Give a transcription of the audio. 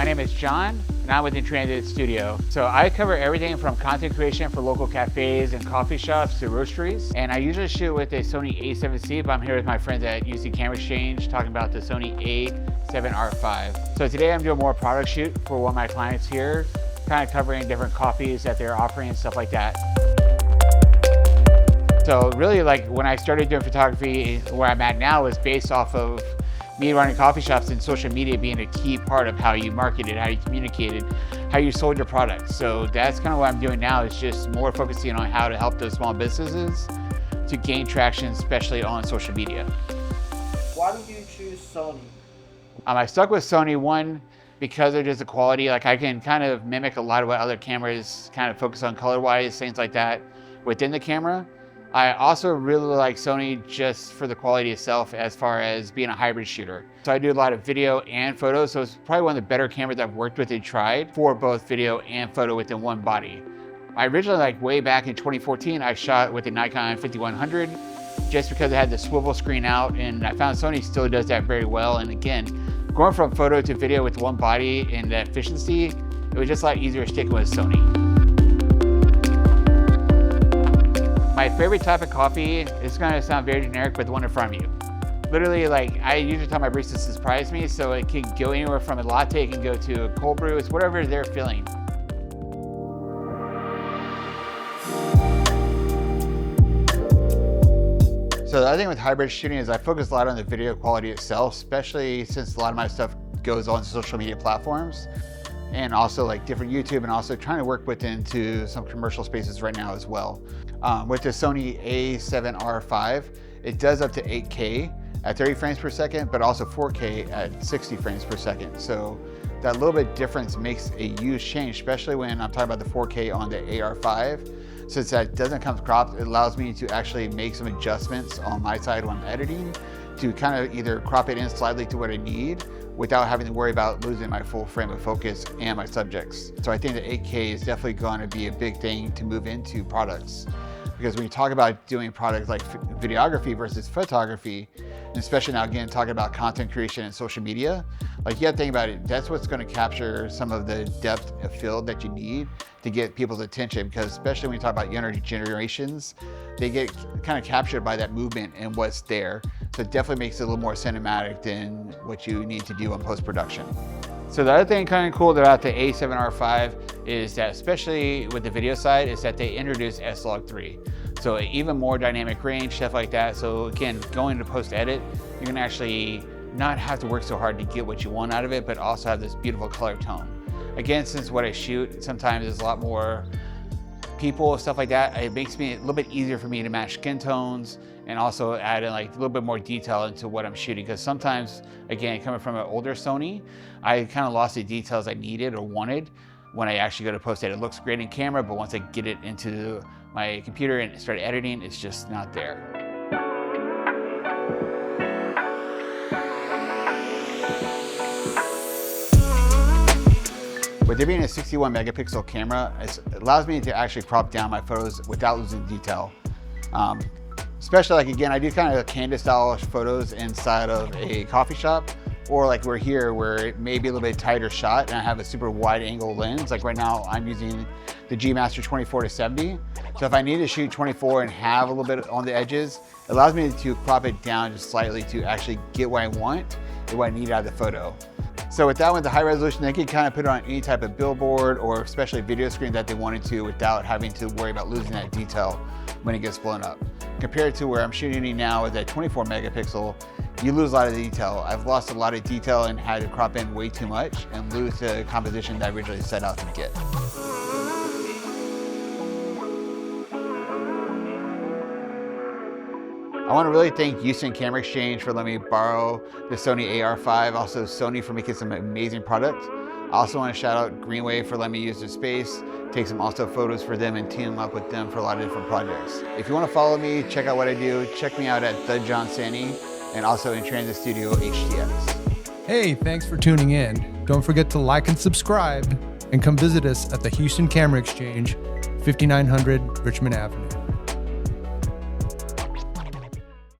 My name is John, and I'm with In Transit Studio. So I cover everything from content creation for local cafes and coffee shops to roasteries. And I usually shoot with a Sony A7C, but I'm here with my friends at UC Camera Exchange talking about the Sony A7R V. So today I'm doing more product shoot for one of my clients here, kind of covering different coffees that they're offering and stuff like that. So really, like, when I started doing photography, where I'm at now is based off of me running coffee shops and social media being a key part of how you marketed, how you communicated, how you sold your products. So that's kind of what I'm doing now, is just more focusing on how to help those small businesses to gain traction, especially on social media. Why did you choose Sony? I stuck with Sony, one, because of just the quality. Like, I can kind of mimic a lot of what other cameras kind of focus on color-wise, things like that within the camera. I also really like Sony just for the quality itself as far as being a hybrid shooter. So I do a lot of video and photos, so it's probably one of the better cameras I've worked with and tried for both video and photo within one body. I originally, like way back in 2014, I shot with a Nikon 5100 just because it had the swivel screen out, and I found Sony still does that very well. And again, going from photo to video with one body and the efficiency, it was just a lot easier sticking with Sony. My favorite type of coffee is going to sound very generic, but the one in front of you. Literally, like, I usually tell my baristas to surprise me, so it can go anywhere from a latte, it can go to a cold brew, it's whatever they're feeling. So the other thing with hybrid shooting is I focus a lot on the video quality itself, especially since a lot of my stuff goes on social media platforms, and also like different YouTube, and also trying to work into some commercial spaces right now as well. With the Sony A7R V, it does up to 8K at 30 frames per second, but also 4K at 60 frames per second. So that little bit difference makes a huge change, especially when I'm talking about the 4K on the AR5. Since that doesn't come cropped, it allows me to actually make some adjustments on my side when I'm editing to kind of either crop it in slightly to what I need without having to worry about losing my full frame of focus and my subjects. So I think that 8K is definitely going to be a big thing to move into products. Because when you talk about doing products like videography versus photography, and especially now again talking about content creation and social media, like, you have to think about it, that's what's going to capture some of the depth of field that you need to get people's attention. Because especially when you talk about younger generations, they get kind of captured by that movement and what's there. So it definitely makes it a little more cinematic than what you need to do in post-production. So the other thing kind of cool about the A7R V is that, especially with the video side, is that they introduced S-Log3. So even more dynamic range, stuff like that. So again, going to post-edit, you're gonna actually not have to work so hard to get what you want out of it, but also have this beautiful color tone. Again, since what I shoot, sometimes there's a lot more people, stuff like that, it makes me a little bit easier for me to match skin tones and also add in like a little bit more detail into what I'm shooting. Because sometimes, again, coming from an older Sony, I kind of lost the details I needed or wanted when I actually go to post edit. It looks great in camera, but once I get it into my computer and start editing, it's just not there. With it being a 61 megapixel camera, it allows me to actually crop down my photos without losing detail. Especially, like, again, I do kind of candid style photos inside of a coffee shop, or like we're here where it may be a little bit tighter shot and I have a super wide angle lens. Like right now I'm using the G Master 24-70. So if I need to shoot 24 and have a little bit on the edges, it allows me to crop it down just slightly to actually get what I want and what I need out of the photo. So with that one, the high resolution, they can kind of put it on any type of billboard or especially video screen that they wanted to without having to worry about losing that detail when it gets blown up. Compared to where I'm shooting now with that 24 megapixel, you lose a lot of detail. I've lost a lot of detail and had to crop in way too much and lose the composition that I originally set out to get. I want to really thank UC Camera Exchange for letting me borrow the Sony AR5, also Sony for making some amazing products. I also want to shout out Greenway for letting me use their space, take some also photos for them, and team up with them for a lot of different projects. If you want to follow me, check out what I do, check me out at the John Sanson and also In Transit Studio HTX. Hey, thanks for tuning in. Don't forget to like and subscribe, and come visit us at the Houston Camera Exchange, 5900 Richmond Avenue.